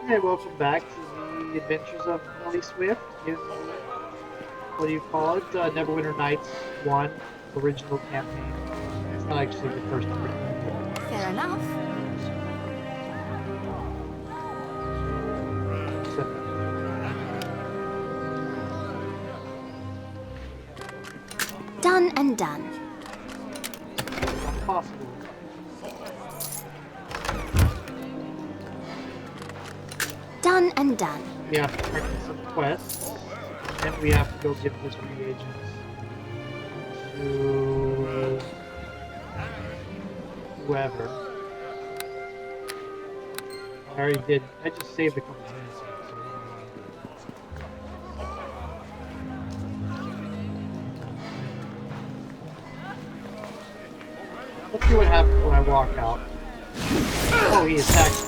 Hey, welcome back to the Adventures of Nellie Swift in, what do you call it? Neverwinter Nights 1 original campaign. It's not actually the first original. Fair enough. Done and done. Possible. Done and done. We have to practice some quests, and we have to go give this reagents to whoever. I already did. I just saved a couple minutes ago, so I don't know what I did. Let's see what happens when I walk out. Oh, he attacked me.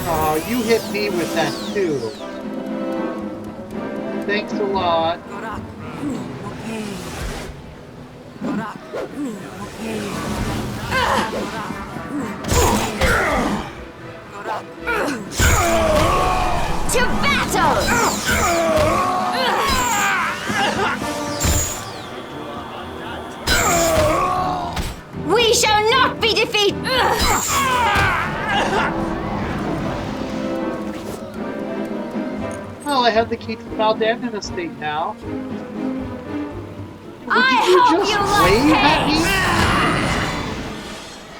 Oh, you hit me with that too. Thanks a lot. To battle! We shall not be defeated! Well, I have the key to the Maldanon estate now. I Did you hope just you wave like at it!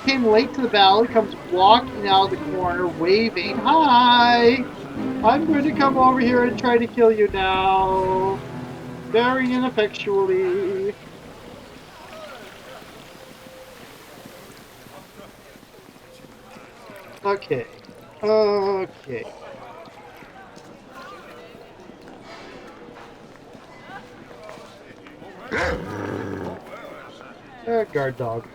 me? Came late to the battle, comes walking out of the corner, waving, "Hi! I'm going to come over here and try to kill you now." Very ineffectually. Okay. Okay. Guard dog.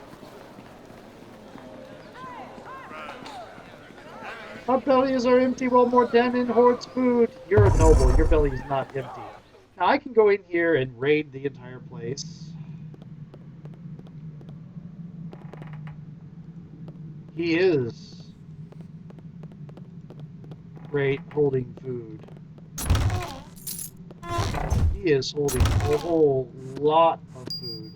Our bellies are empty while Mordanon hoards food. You're a noble. Your belly is not empty. Now I can go in here and raid the entire place. He is great holding food. He is holding a whole lot of food.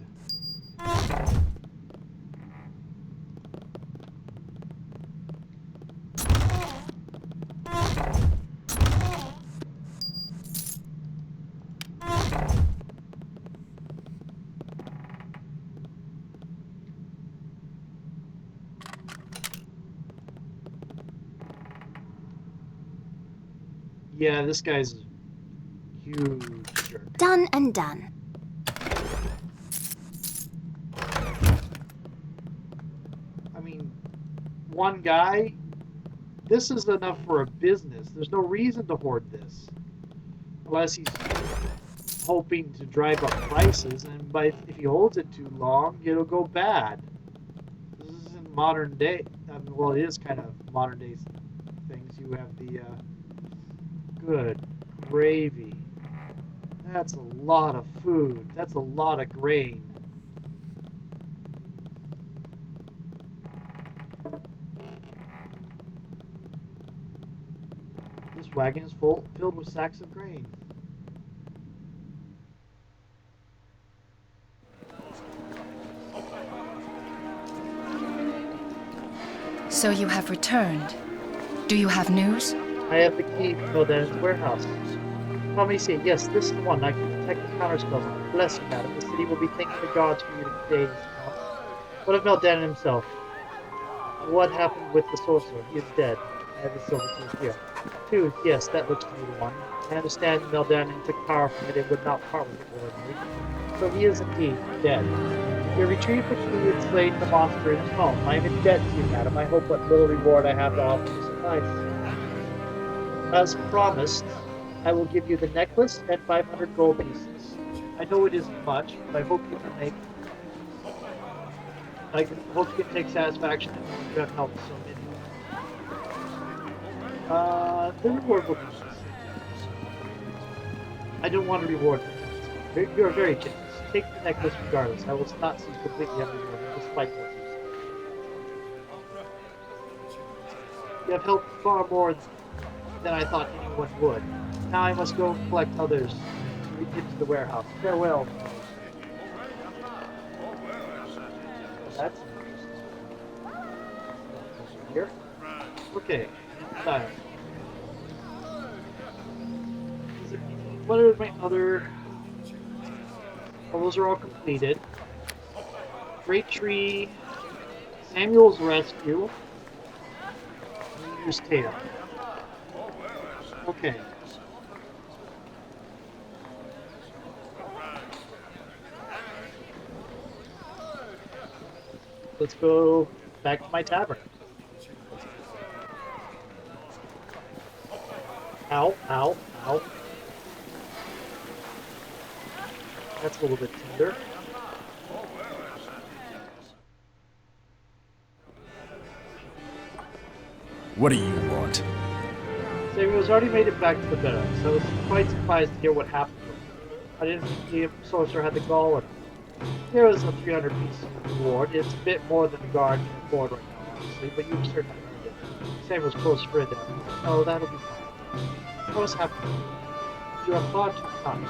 Yeah, this guy's a huge jerk. Done and done. I mean, one guy, this is enough for a business. There's no reason to hoard this. Unless he's hoping to drive up prices, and if he holds it too long, it'll go bad. This isn't modern day. I mean, well, it is kind of modern day things. You have the good gravy. That's a lot of food. That's a lot of grain. This wagon is filled with sacks of grain. So you have returned. Do you have news? I have the key to Meldan's warehouse. Let me see. Yes, this is the one. I can detect the counterspells on it. Bless you, madam. The city will be thanking the gods for you today. What of Meldan himself? What happened with the sorcerer? He is dead. I have the silver tooth here. Tooth, yes, that looks to be the one. I understand Meldan took power from it and would not part with it willingly. So he is indeed dead. You retrieved the key and slain the monster in his home. I am in debt to you, madam. I hope what little reward I have to offer will suffice. As promised, I will give you the necklace and 500 gold pieces. I know it isn't much, but I hope you can hope you can take satisfaction in knowing you have helped so many. The reward will be nice. I don't want a reward. You are very generous. Take the necklace regardless. I will not seem completely unrewarded, despite what you say. You have helped far more than I thought anyone would. Now I must go collect others into the warehouse. Farewell. That's interesting. Here. Okay. Time. What are my other... Well, those are all completed. Great Tree, Samuel's Rescue, Reader's Tale. Okay. Let's go back to my tavern. Ow, ow, ow. That's a little bit tender. What do you want? Samuel's already made it back to the barracks, so I was quite surprised to hear what happened to him. I didn't think the sorcerer had the gall in him. Here is a 300-piece reward. It's a bit more than the guard can afford right now, honestly, but you've certainly earned it. Samuel's close friend then. Oh, that'll be fine. I was happy. You are far too kind.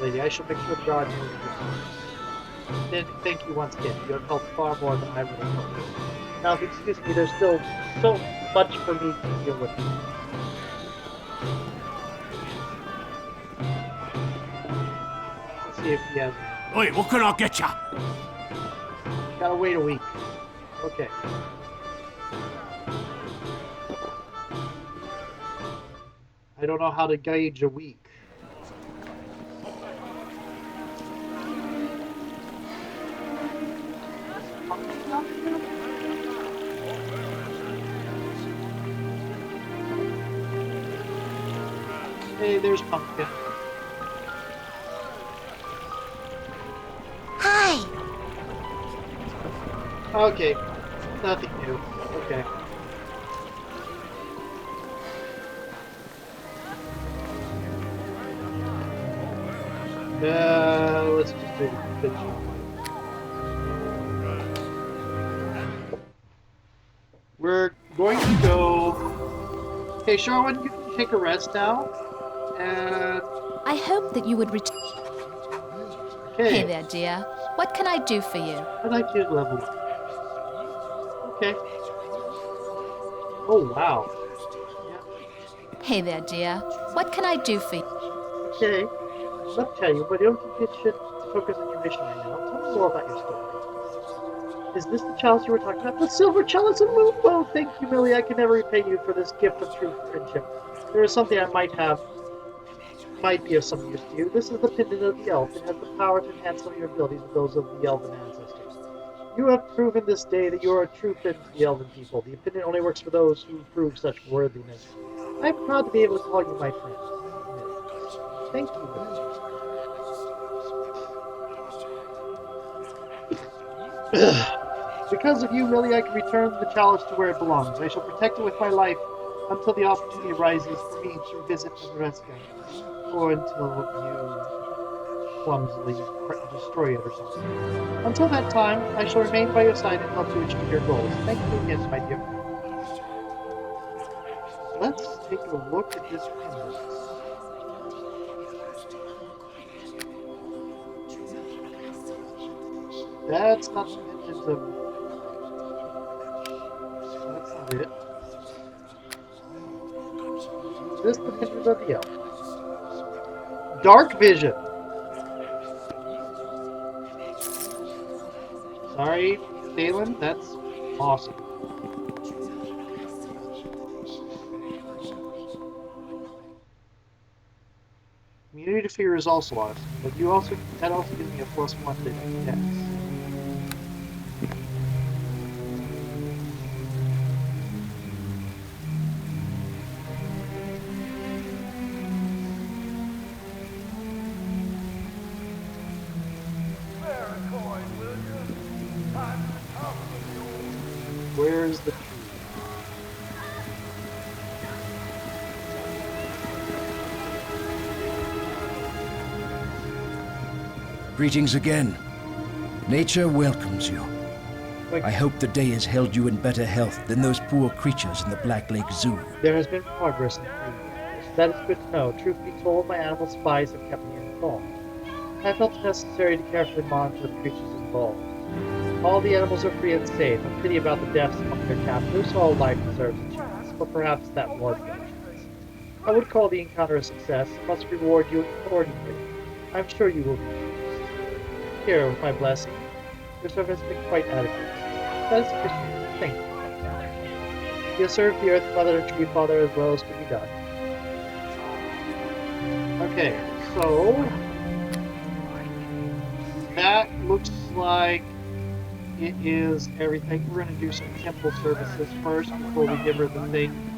Lady, I shall make sure the guard knows this. Then thank you once again. You have helped far more than I would have hoped. Now, if you excuse me, there's still so much for me to deal with. Let's see if he has... Oi, what can I get ya? Gotta wait a week. Okay. I don't know how to gauge a week. Hey, there's Pumpkin. Hi. Okay, nothing new. Okay. Let's just do the finish. We're going to go... Hey, Sharwin, you can take a rest now. And... I hope that you would return. Okay. Hey there, dear. What can I do for you? I'd like you to level up. Okay. Oh, wow. Hey there, dear. What can I do for you? Okay. I'll tell you, but I don't think you should focus on your mission right now. Tell me more about your story. Is this the chalice you were talking about? The silver chalice of moon? Well, thank you, Millie. I can never repay you for this gift of true friendship. There is something I might be of some use to you. This is the pendant of the elf. It has the power to enhance some of your abilities with those of the elven ancestors. You have proven this day that you are a true friend to the elven people. The pendant only works for those who prove such worthiness. I am proud to be able to call you my friend. Thank you, Millie. Because of you, Millie, I can return the chalice to where it belongs. I shall protect it with my life until the opportunity arises for me to visit Nebraska, or until you clumsily destroy it or something. Until that time, I shall remain by your side and help you achieve your goals. Thank you again, my dear friend. Let's take a look at this pendant. That's not the pendant of... That's not it. Is this the pendant of the elf? Dark vision! Sorry, Thalen, that's awesome. Immunity to fear is also awesome, but that also gives me a +1 to dex. Where's the tree? Greetings again. Nature welcomes you. I hope the day has held you in better health than those poor creatures in the Black Lake Zoo. There has been progress in 3 years. That is good to know. Truth be told, my animal spies have kept me informed. I felt it necessary to carefully monitor the creatures involved. All the animals are free and safe. A pity about the deaths among their captors. All life deserves a chance, but perhaps that was no chance. I would call the encounter a success. Must reward you accordingly. I'm sure you will be pleased. Here, with my blessing. Your service has been quite adequate. That is appreciated. Thank you. You have served the Earth Mother and Tree Father as well as could be done. Okay, so that looks like it is everything. We're going to do some temple services first before we give her the thing.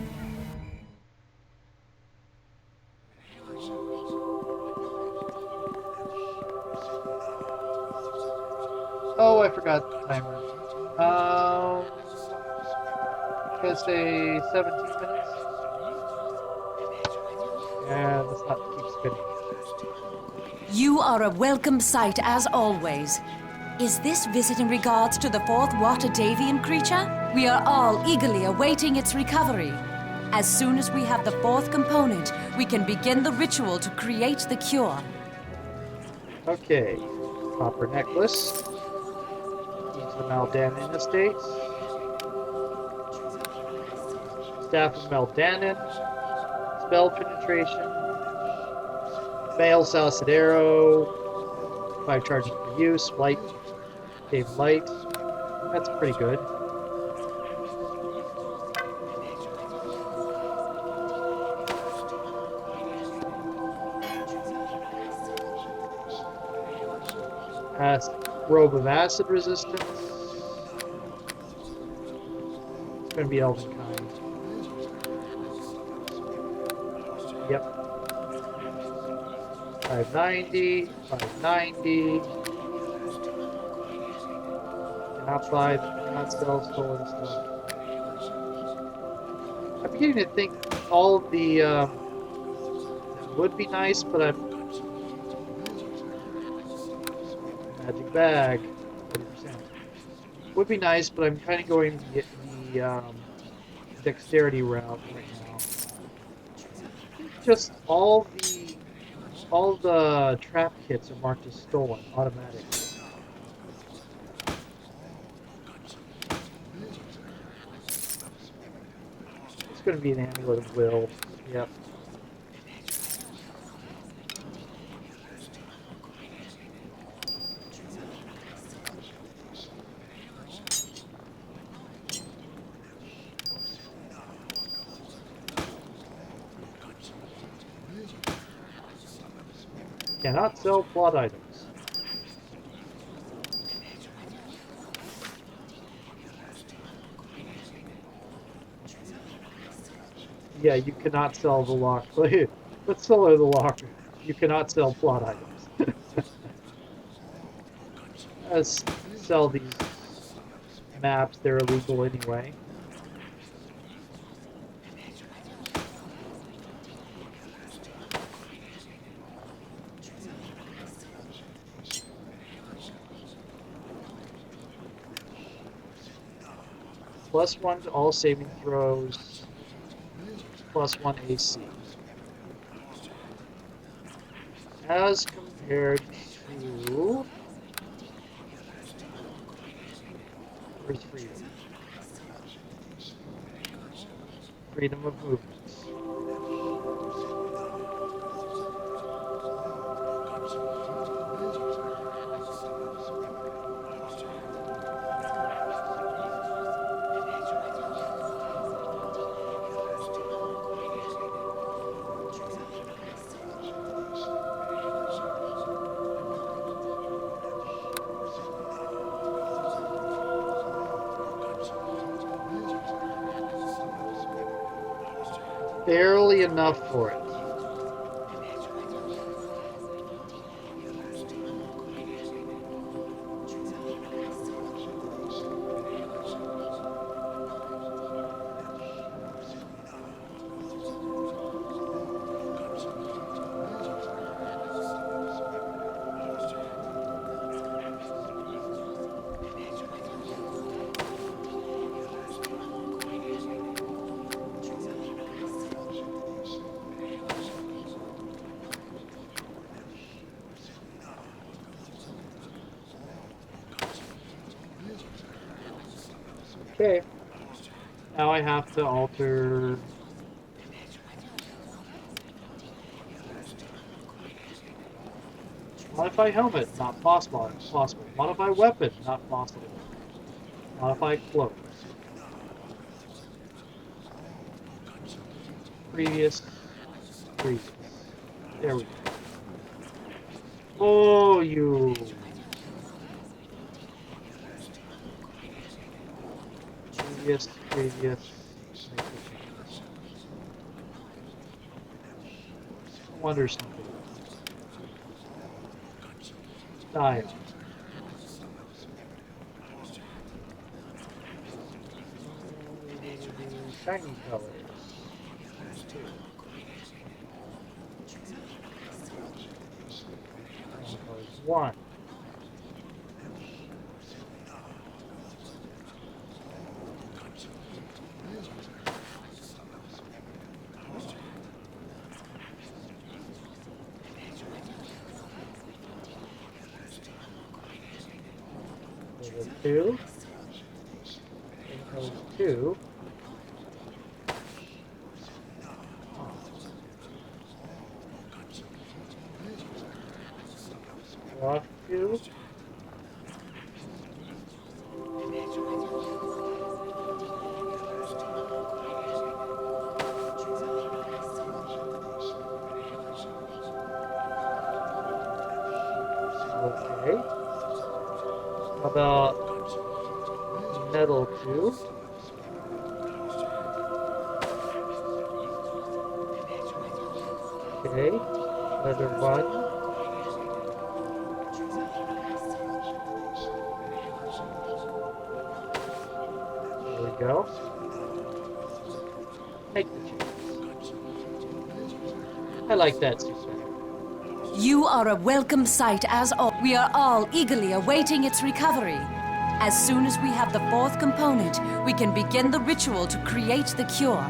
Oh, I forgot the timer. Let's say 17 minutes. Yeah, let's not keep spinning. You are a welcome sight as always. Is this visit in regards to the fourth Watadavian creature? We are all eagerly awaiting its recovery. As soon as we have the fourth component, we can begin the ritual to create the cure. Okay, copper necklace. Keys the Maldanin estates. Staff of Maldanin. Spell penetration. Male Salacid arrow. 5 charges per use. Light. Cave light. That's pretty good. Robe of acid resistance. It's going to be elven kind. Yep. 590. 590. Cannot buy, cannot sell stolen stuff. I'm beginning to think all of the would be nice, but I'm magic bag, 40%. Would be nice, but I'm kind of going the dexterity route right now. Just all the trap kits are marked as stolen automatically. It's going to be an amulet of will. Yep. Cannot sell plot items. Yeah, you cannot sell the lock. Let's sell her the locker. You cannot sell plot items. Let's sell these maps. They're illegal anyway. +1 to all saving throws. +1 AC. As compared to... Where's freedom? Freedom of movements. Barely enough for it. Okay. Now I have to alter... Modify helmet, not possible. Modify weapon, not possible. Modify cloak. Previous. There we go. Oh, you. Previous. I wonder something. Style. Shiny colors. One. Two. Two. Walk two. Okay. How about metal two? Okay. Leather one. There we go. Take the chance. I like that suit better. You are a welcome sight as all. We are all eagerly awaiting its recovery. As soon as we have the fourth component, we can begin the ritual to create the cure.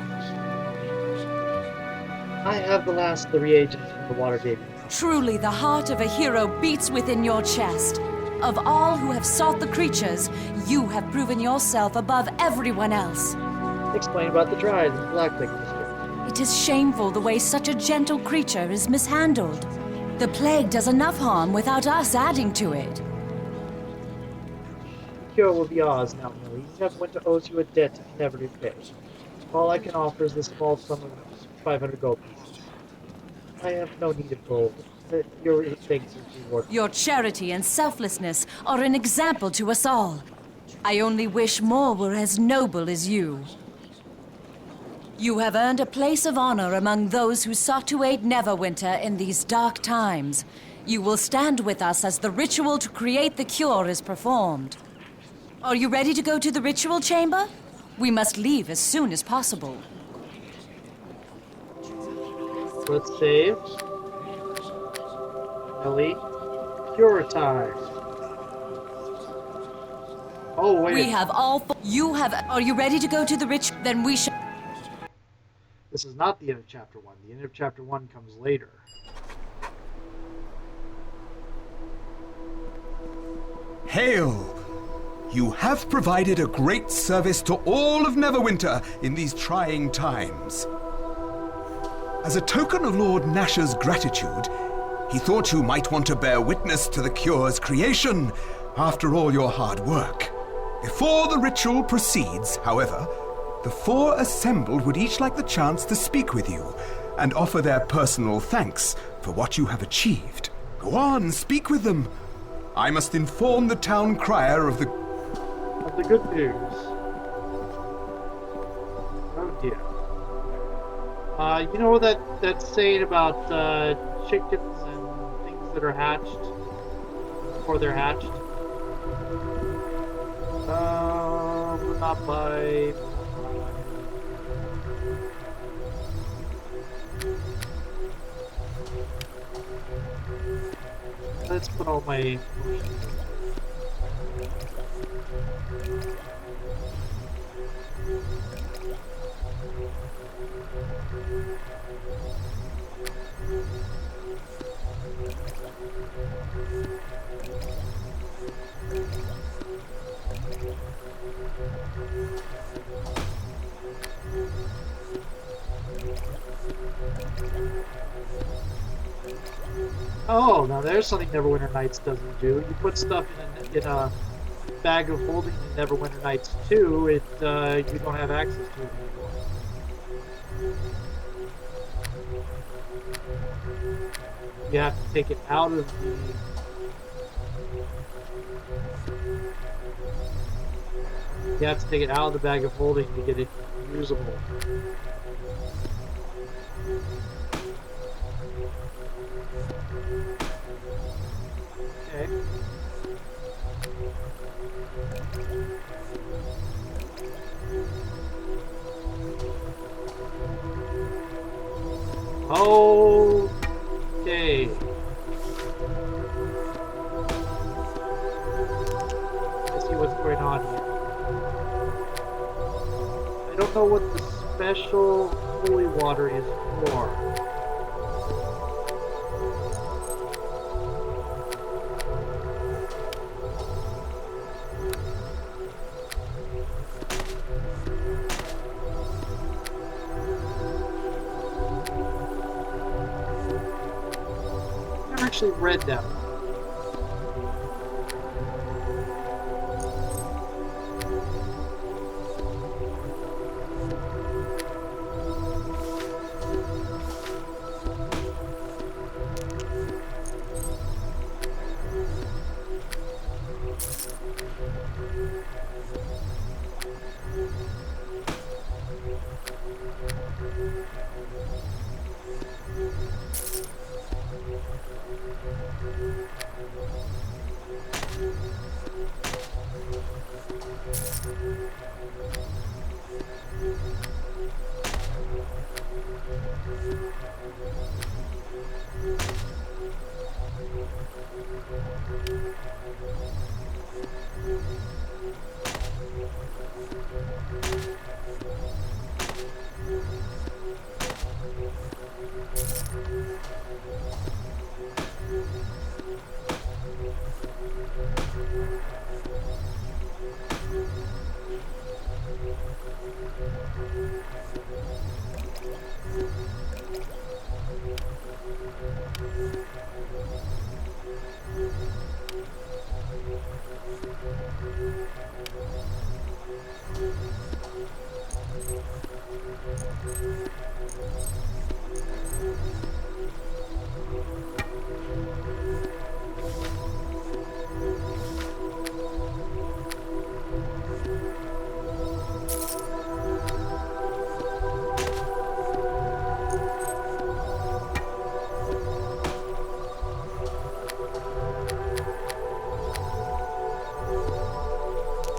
I have the last of the reagents from the water gate. Truly, the heart of a hero beats within your chest. Of all who have sought the creatures, you have proven yourself above everyone else. Explain about the Dryad and Black Lake district. It is shameful the way such a gentle creature is mishandled. The plague does enough harm without us adding to it. The cure will be ours now, Millie. Neverwinter owes you a debt you can never repay. All I can offer is the small sum of 500 gold pieces. I have no need of gold. Your thanks is rewarded. Your charity and selflessness are an example to us all. I only wish more were as noble as you. You have earned a place of honor among those who sought to aid Neverwinter in these dark times. You will stand with us as the ritual to create the cure is performed. Are you ready to go to the ritual chamber? We must leave as soon as possible. Let's save. Millie. Cure time. Oh, wait. We have all... You have... Are you ready to go to the Then we shall... This is not the end of Chapter 1. The end of Chapter 1 comes later. Hail! You have provided a great service to all of Neverwinter in these trying times. As a token of Lord Nash's gratitude, he thought you might want to bear witness to the cure's creation after all your hard work. Before the ritual proceeds, however, the four assembled would each like the chance to speak with you and offer their personal thanks for what you have achieved. Go on, speak with them. I must inform the town crier of the good news. Oh dear. You know that saying about chickens and things that are hatched before they're hatched? Not by... Let's put all my... Oh, now there's something Neverwinter Nights doesn't do. You put stuff in a bag of holding in Neverwinter Nights 2, you don't have access to it anymore. You have to take it out of the... You have to take it out of the bag of holding to get it usable. Okay. Okay. Let's see what's going on here. I don't know what the special holy water is for. Never actually read them.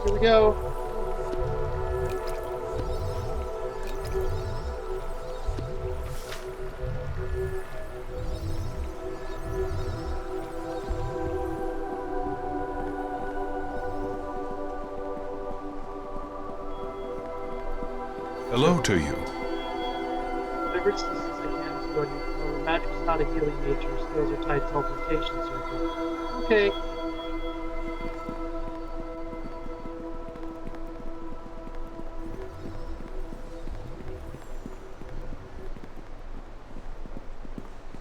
Here we go. Hello to you. Whatever diseases I can to your magic is not a healing nature. Skills are tied to teleportation circle. Okay.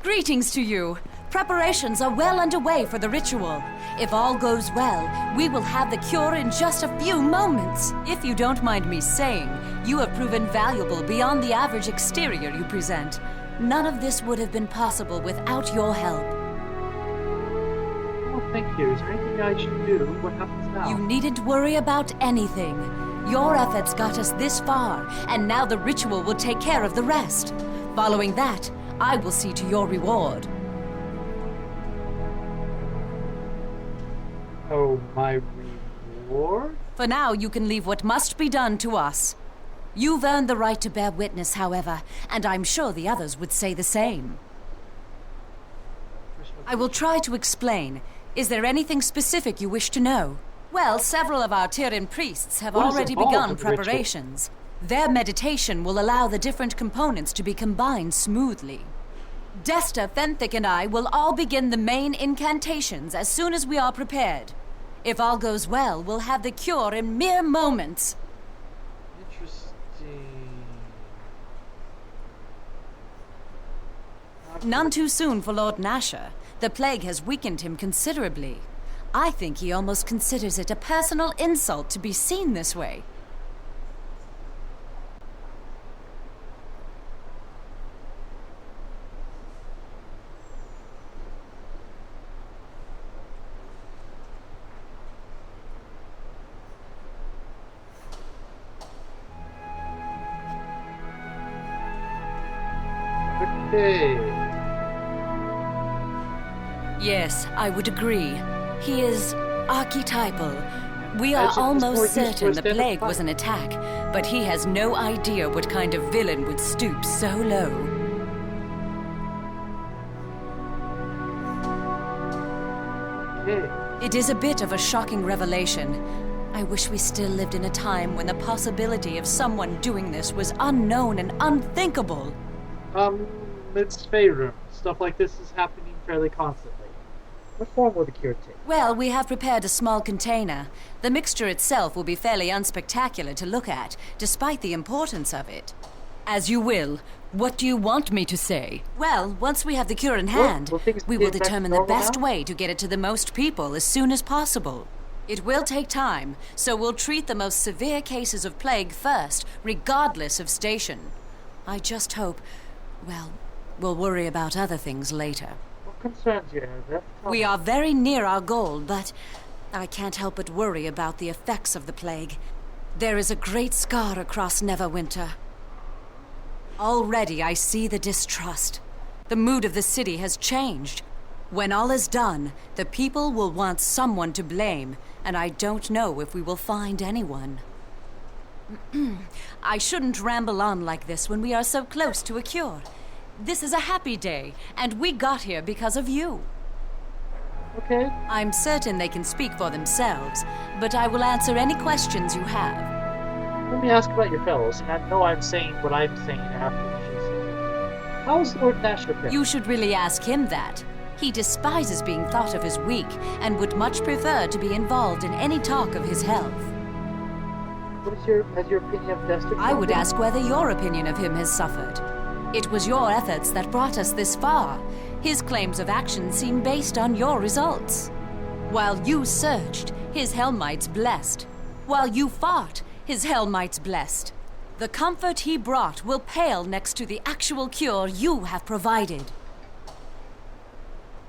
Greetings to you. Preparations are well underway for the ritual. If all goes well, we will have the cure in just a few moments. If you don't mind me saying, you have proven valuable beyond the average exterior you present. None of this would have been possible without your help. Oh, thank you. Is there anything I should do? What happens now? You needn't worry about anything. Your efforts got us this far, and now the ritual will take care of the rest. Following that, I will see to your reward. Oh, my reward? For now, you can leave what must be done to us. You've earned the right to bear witness, however, and I'm sure the others would say the same. I will try to explain. Is there anything specific you wish to know? Well, several of our Tyrian priests have already begun preparations. Their meditation will allow the different components to be combined smoothly. Desta, Fenthic, and I will all begin the main incantations as soon as we are prepared. If all goes well, we'll have the cure in mere moments. Interesting. None too soon for Lord Nasher. The plague has weakened him considerably. I think he almost considers it a personal insult to be seen this way. Okay. Yes, I would agree. He is archetypal. We are Imagine he's more almost used to certain a the standard plague fight. was an attack, but he has no idea what kind of villain would stoop so low. Okay. It is a bit of a shocking revelation. I wish we still lived in a time when the possibility of someone doing this was unknown and unthinkable. It's Faerun. Stuff like this is happening fairly constantly. What form will the cure take? Well, we have prepared a small container. The mixture itself will be fairly unspectacular to look at, despite the importance of it. As you will. What do you want me to say? Well, once we have the cure in hand, will things we be will back to determine the normal best now? way to get it to the most people as soon as possible. It will take time, so we'll treat the most severe cases of plague first, regardless of station. I just hope, well, we'll worry about other things later. What concerns you, Annabeth? We are very near our goal, but I can't help but worry about the effects of the plague. There is a great scar across Neverwinter. Already I see the distrust. The mood of the city has changed. When all is done, the people will want someone to blame, and I don't know if we will find anyone. I shouldn't ramble on like this when we are so close to a cure. This is a happy day, and we got here because of you. Okay. I'm certain they can speak for themselves, but I will answer any questions you have. Let me ask about your fellows, and I know I'm saying what I'm saying after she said. How's Lord Nasher been? You should really ask him that. He despises being thought of as weak, and would much prefer to be involved in any talk of his health. Has your opinion of Destiny? I would ask whether your opinion of him has suffered. It was your efforts that brought us this far. His claims of action seem based on your results. While you searched, his Hellmites blessed. While you fought, his Hellmites blessed. The comfort he brought will pale next to the actual cure you have provided.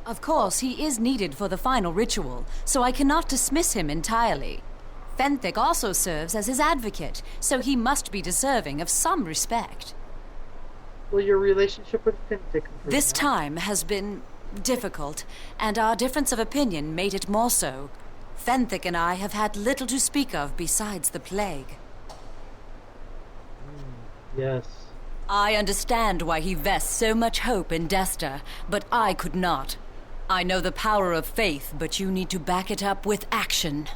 Of course, he is needed for the final ritual, so I cannot dismiss him entirely. Fenthic also serves as his advocate, so he must be deserving of some respect. Will your relationship with Fintech improve This now? time has been difficult, and our difference of opinion made it more so. Fenthic and I have had little to speak of besides the plague. Yes. I understand why he vests so much hope in Desta, but I could not. I know the power of faith, but you need to back it up with action.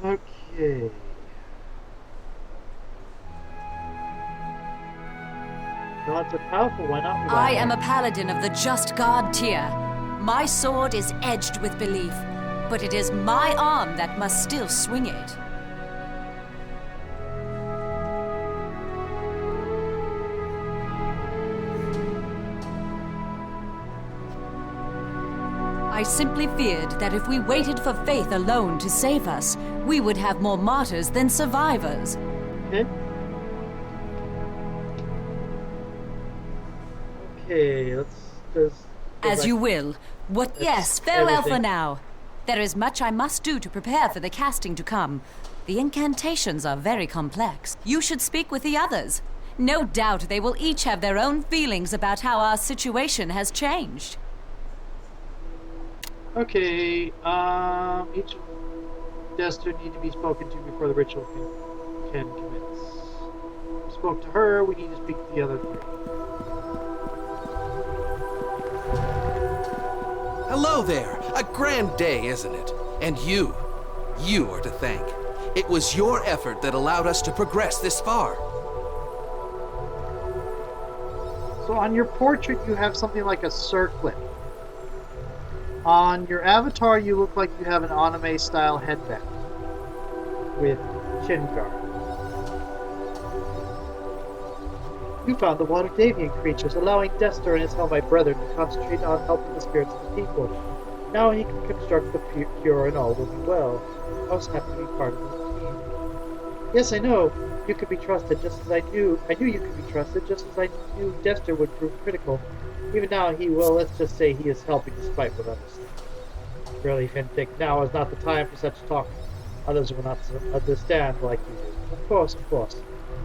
Okay. Gods are powerful, why not? I am a paladin of the just god tier. My sword is edged with belief, but it is my arm that must still swing it. I simply feared that if we waited for faith alone to save us, we would have more martyrs than survivors. Okay. Okay, let's just... go As back. you will. Yes, farewell for everything. now. There is much I must do to prepare for the casting to come. The incantations are very complex. You should speak with the others. No doubt they will each have their own feelings about how our situation has changed. Okay, each Dester need to be spoken to before the ritual can commence. We spoke to her, we need to speak to the other three. Hello there! A grand day, isn't it? And you are to thank. It was your effort that allowed us to progress this far. So on your portrait you have something like a circlet. On your avatar you look like you have an anime style headband with chin guard. You found the water Davian creatures, allowing Dester and his Helmite brethren to concentrate on helping the spirits of the people. Now he can construct the cure and all will be well. I was happy to be part of this team. Yes, I know. You could be trusted, just as I knew you could be trusted, just as I knew Dester would prove critical. Even now let's just say he is helping despite what others think. Surely, Finnick, now is not the time for such talk. Others will not understand like you do. Of course.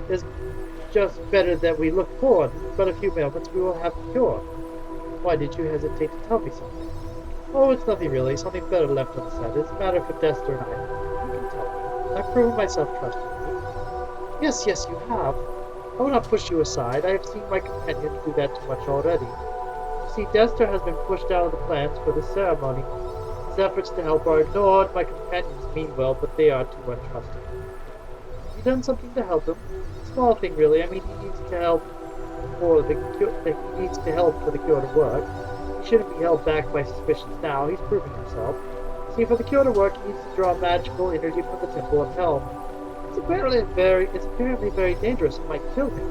It's just better that we look forward. In but a few moments we will have the cure. Why did you hesitate to tell me something? Oh, it's nothing really. Something better left unsaid. It's a matter for Dester and I. You can tell me. I've proven myself trustworthy. Yes, you have. I will not push you aside. I have seen my companions do that too much already. You see, Dester has been pushed out of the plans for this ceremony. His efforts to help are ignored. My companions mean well, but they are too untrusting. Have you done something to help him? Small thing, really. I mean, he needs to help for the cure. He needs to help for the cure to work. He shouldn't be held back by suspicions now. He's proving himself. See, for the cure to work, he needs to draw magical energy from the Temple of Helm. It's apparently very dangerous and might kill him.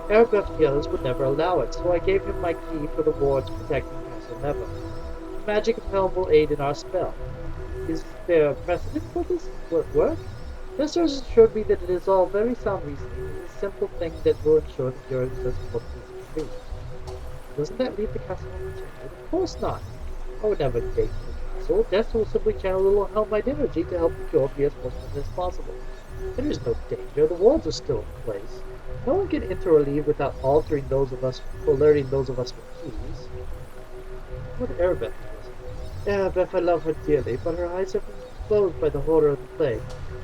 Erebeth and the others would never allow it, so I gave him my key for the wards protecting Castle Never. The magic of Helm will aid in our spell. Is there a precedent for this work? Dester has assured me that it is all very sound reasoning. It is a simple thing that will ensure the cure is as important as it can be. Doesn't that leave the castle unprotected? Of course not. I would never take the castle. Dester will simply channel a little Helmite energy to help the cure be as potent as possible. There is no danger. The wards are still in place. No one can enter or leave without alerting those of us with keys. What Erebeth is? Erebeth, I love her dearly, but her eyes have been closed by the horror of the plague.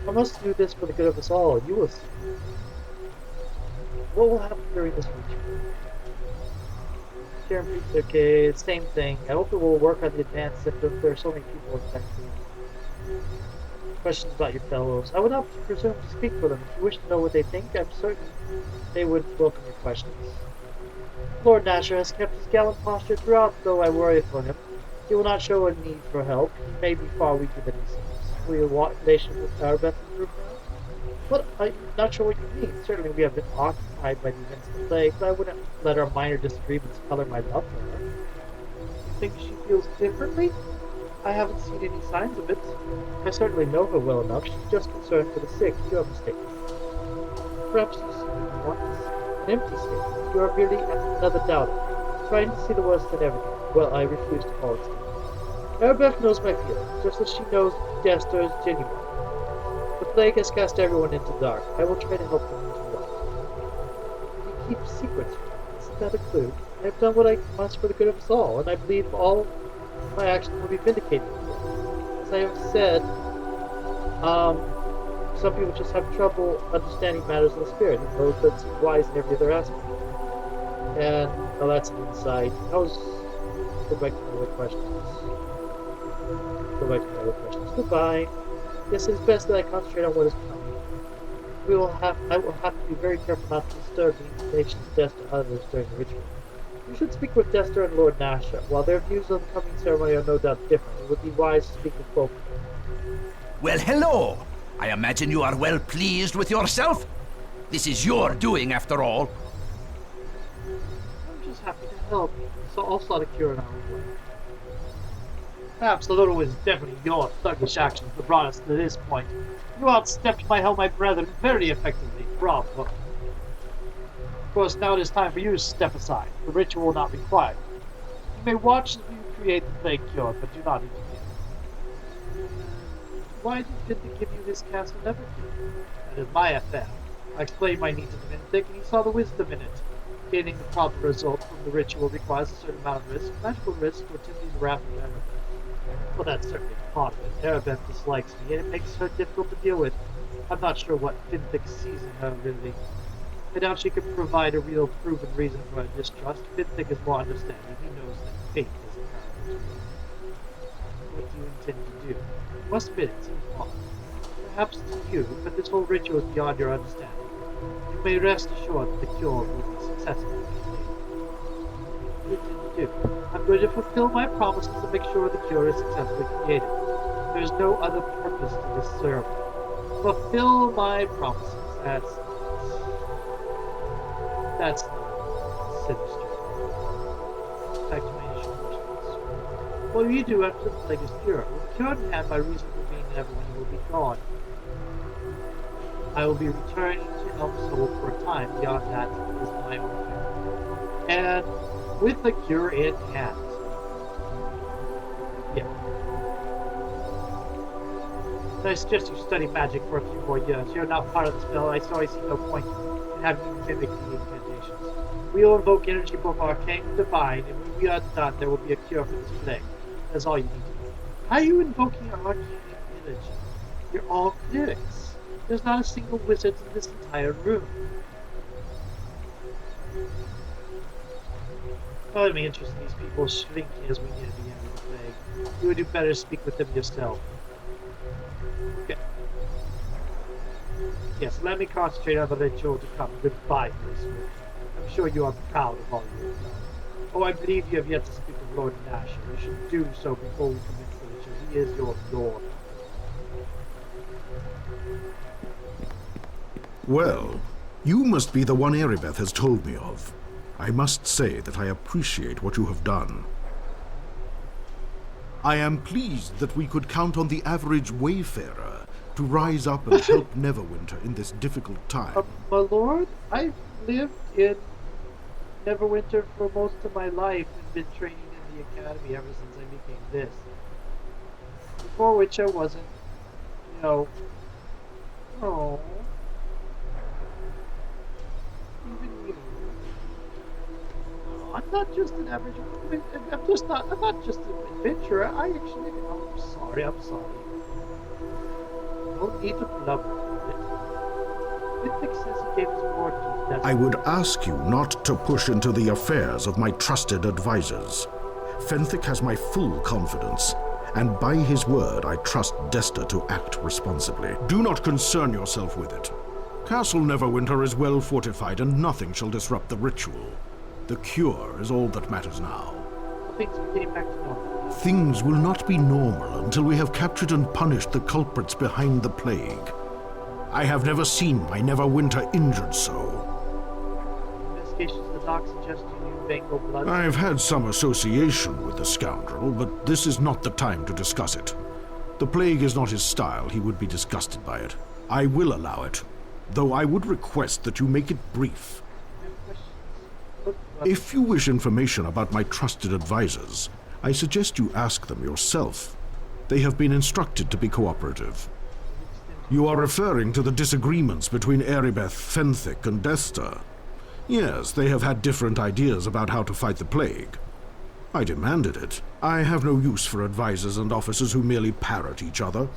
I must do this for the good of us all. You will see. What will happen during this ritual? Okay, same thing. I hope it will work on the advanced symptoms. There are so many people infected. Questions about your fellows. I would not presume to speak for them. If you wish to know what they think, I'm certain they would welcome your questions. Lord Nasher has kept his gallant posture throughout, though I worry for him. He will not show a need for help. He may be far weaker than he seems. Will your relations with Erebeth improve now? What? I'm not sure what you mean. Certainly we have been occupied by the events of the plague, but I wouldn't let our minor disagreements color my love for her. You think she feels differently? I haven't seen any signs of it. I certainly know her well enough. She's just concerned for the sick. You are mistaken. Perhaps you see me once. An empty statement. You are merely another doubter, trying to see the worst in everything. Well, I refuse to call it so. Erebeth knows my feelings, just as she knows Dester is genuine. The plague has cast everyone into the dark. I will try to help them into light. You keep secrets from me. Isn't that a clue? I have done what I must for the good of us all, and I believe all my actions will be vindicated. As I have said, some people just have trouble understanding matters of the spirit, and those that seem wise in every other aspect. And, well, that's an insight. Go back to my other questions. Goodbye. Yes, it is best that I concentrate on what is coming. I will have to be very careful not to disturb the invitation's death to others during the ritual. You should speak with Dester and Lord Nasher. While their views on the coming ceremony are no doubt different, it would be wise to speak with both of them. Well, hello! I imagine you are well pleased with yourself? This is your doing, after all. I'm just happy to help. So I'll start a cure in our own way. Perhaps, although it was definitely your thuggish actions that brought us to this point, you outstepped my Helmite brethren very effectively. Bravo. Of course, now it is time for you to step aside. The ritual will not require you. You may watch as you create the plague cure, but do not interfere. Why did Finnick give you this castle Neverwinter? That is my affair. I explained my need to Finnick, and he saw the wisdom in it. Gaining the proper result from the ritual requires a certain amount of risk, magical risk, or tempting the wrath of Erebeth. Well, that's certainly part of it. Erebeth dislikes me, and it makes her difficult to deal with. I'm not sure what Finnick sees in her, really. I doubt she could provide a real proven reason for her distrust. Finnick is more understanding. He knows that fate is a power. What do you intend to do? You must admit it seems odd. Perhaps to you, but this whole ritual is beyond your understanding. You may rest assured that the cure will be successful. What do you intend to do? I'm going to fulfill my promises and make sure the cure is successfully created. There is no other purpose to this ceremony. Fulfill my promises. That's That's not sinister. Back to my initial questions. What do you do after the plague is cured? With cured in hand, my reason for being in Neverwinter will be gone. I will be returning to Elmshold for a time. Beyond that is my own affair. And with the cure in hand. Yeah. So I suggest you study magic for a few more years. You're not part of the spell, so I see no point in having you mimic the incantations. We will invoke energy both arcane and divine, and when we are done, there will be a cure for this plague. That's all you need to know. How are you invoking your arcane energy? You're all clerics. There's not a single wizard in this entire room. Probably be interested in these people shrinking as we near the end of the plague. You would do better to speak with them yourself. Okay. Yes, let me concentrate on the ritual to come. Goodbye, Miss. I'm sure you are proud of all you have done. Oh, I believe you have yet to speak of Lord Nasher. You should do so before we commence the ritual. He is your lord. Well, you must be the one Erebeth has told me of. I must say that I appreciate what you have done. I am pleased that we could count on the average wayfarer to rise up and help Neverwinter in this difficult time. My lord, I've lived in Neverwinter for most of my life and been training in the academy ever since I became this. Before which I wasn't, you know... Oh... Even you... I'm not just an average... I'm not just an adventurer. I actually... Oh, I'm sorry. No need to blubber about it. It fixes he gave his word to death. I would ask you not to push into the affairs of my trusted advisors. Fenthic has my full confidence, and by his word I trust Desta to act responsibly. Do not concern yourself with it. Castle Neverwinter is well fortified, and nothing shall disrupt the ritual. The cure is all that matters now. Things are getting back to normal. Things will not be normal until we have captured and punished the culprits behind the plague. I have never seen my Neverwinter injured so. Investigations of the doc suggest you knew Bengal blood. I've had some association with the scoundrel, but this is not the time to discuss it. The plague is not his style. He would be disgusted by it. I will allow it, though I would request that you make it brief. If you wish information about my trusted advisors, I suggest you ask them yourself. They have been instructed to be cooperative. You are referring to the disagreements between Erebeth, Fenthic, and Desta. Yes, they have had different ideas about how to fight the plague. I demanded it. I have no use for advisors and officers who merely parrot each other.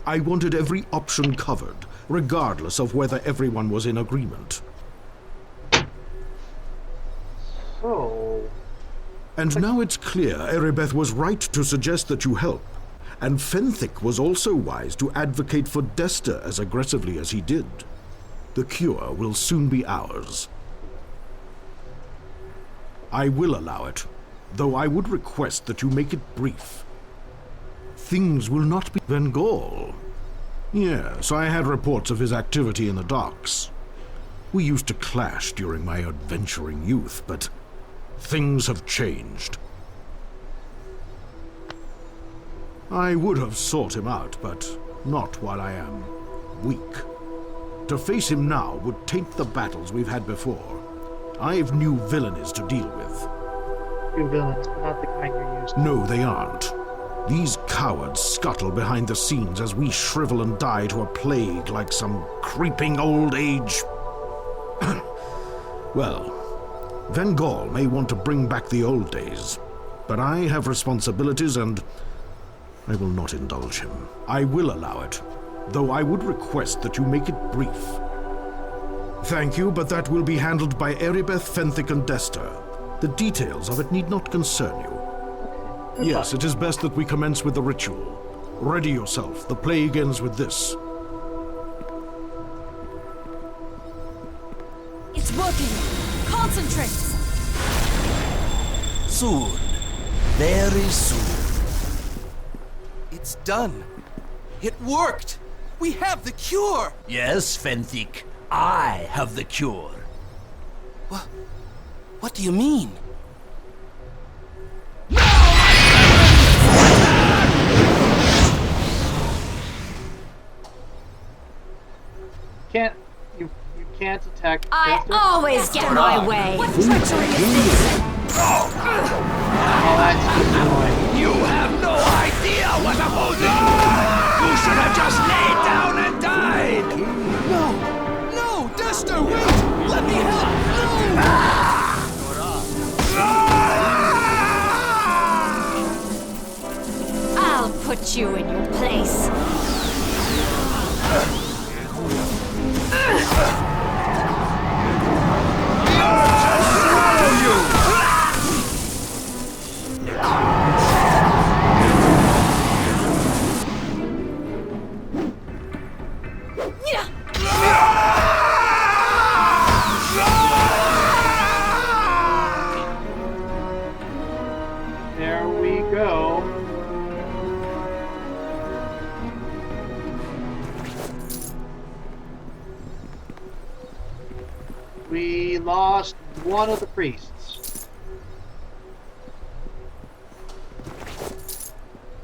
I wanted every option covered, regardless of whether everyone was in agreement. So... And now it's clear Erebeth was right to suggest that you help, and Fenthic was also wise to advocate for Desta as aggressively as he did. The cure will soon be ours. I will allow it, though I would request that you make it brief. Things will not be... Vengol. Yes, I had reports of his activity in the docks. We used to clash during my adventuring youth, but things have changed. I would have sought him out, but not while I am weak. To face him now would taint the battles we've had before. I've new villainies to deal with. New villains, but not the kind you're used to. No, they aren't. These cowards scuttle behind the scenes as we shrivel and die to a plague like some creeping old age. Well, Vengol may want to bring back the old days, but I have responsibilities and I will not indulge him. I will allow it, though I would request that you make it brief. Thank you, but that will be handled by Erebeth, Fenthic, and Desta. The details of it need not concern you. Yes, it is best that we commence with the ritual. Ready yourself. The plague ends with this. It's working! Concentrate! Soon. Very soon. It's done. It worked! We have the cure! Yes, Fenthic. I have the cure. What do you mean? You can't attack. I always get my way. What treachery is this? Oh, that's just annoying. You have no idea what opposing you! You should have just laid down and died! No, Desta, wait! Let me help! I'll put you in your place. There we go. We lost one of the priests.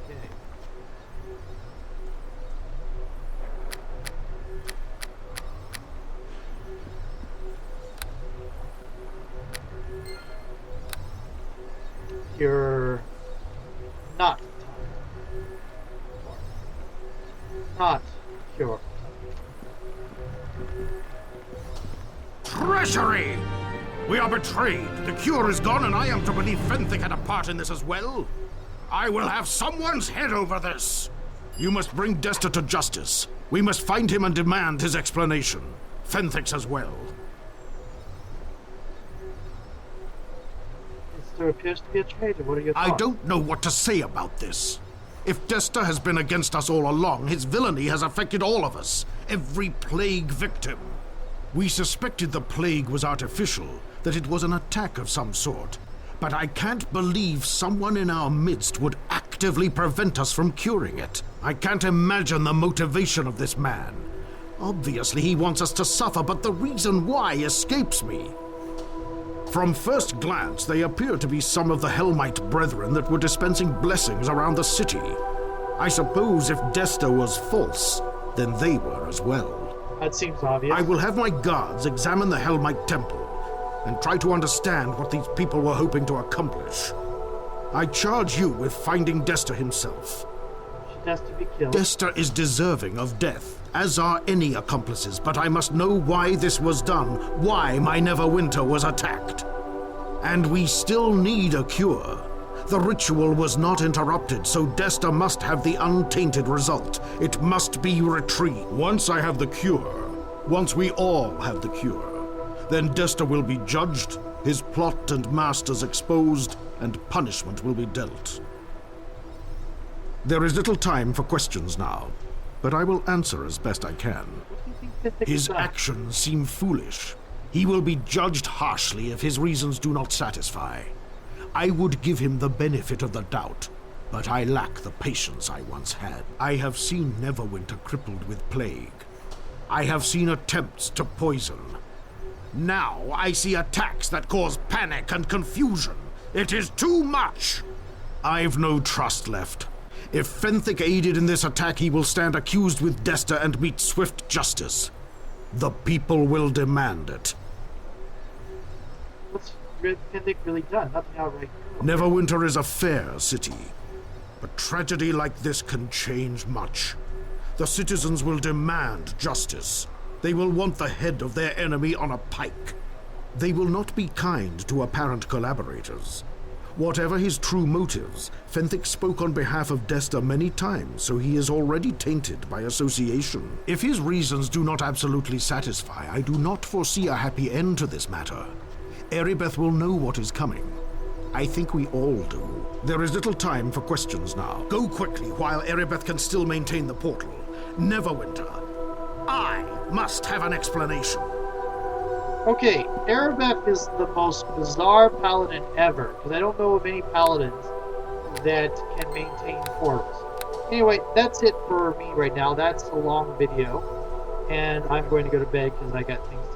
Okay. You're not not sure. Treachery! We are betrayed. The cure is gone, and I am to believe Fenthic had a part in this as well. I will have someone's head over this. You must bring Desta to justice. We must find him and demand his explanation. Fenthic's as well. There appears to be a traitor. What are your thoughts? I don't know what to say about this. If Desta has been against us all along, his villainy has affected all of us. Every plague victim. We suspected the plague was artificial, that it was an attack of some sort. But I can't believe someone in our midst would actively prevent us from curing it. I can't imagine the motivation of this man. Obviously he wants us to suffer, but the reason why escapes me. From first glance, they appear to be some of the Helmite brethren that were dispensing blessings around the city. I suppose if Desta was false, then they were as well. That seems obvious. I will have my guards examine the Helmite temple and try to understand what these people were hoping to accomplish. I charge you with finding Desta himself. She has to be killed. Desta is deserving of death, as are any accomplices, but I must know why this was done, why my Neverwinter was attacked. And we still need a cure. The ritual was not interrupted, so Desta must have the untainted result. It must be retrieved. Once I have the cure, once we all have the cure, then Desta will be judged, his plot and masters exposed, and punishment will be dealt. There is little time for questions now, but I will answer as best I can. His actions seem foolish. He will be judged harshly if his reasons do not satisfy. I would give him the benefit of the doubt, but I lack the patience I once had. I have seen Neverwinter crippled with plague. I have seen attempts to poison. Now I see attacks that cause panic and confusion. It is too much! I've no trust left. If Fenthic aided in this attack, he will stand accused with Desta and meet swift justice. The people will demand it. What's Fenthic really done? Nothing outright. Neverwinter is a fair city. A tragedy like this can change much. The citizens will demand justice. They will want the head of their enemy on a pike. They will not be kind to apparent collaborators. Whatever his true motives, Fenthic spoke on behalf of Desta many times, so he is already tainted by association. If his reasons do not absolutely satisfy, I do not foresee a happy end to this matter. Erebeth will know what is coming. I think we all do. There is little time for questions now. Go quickly while Erebeth can still maintain the portal. Neverwinter, I must have an explanation. Okay, Erebeth is the most bizarre paladin ever, because I don't know of any paladins that can maintain portals. Anyway, that's it for me right now. That's a long video, and I'm going to go to bed because I got things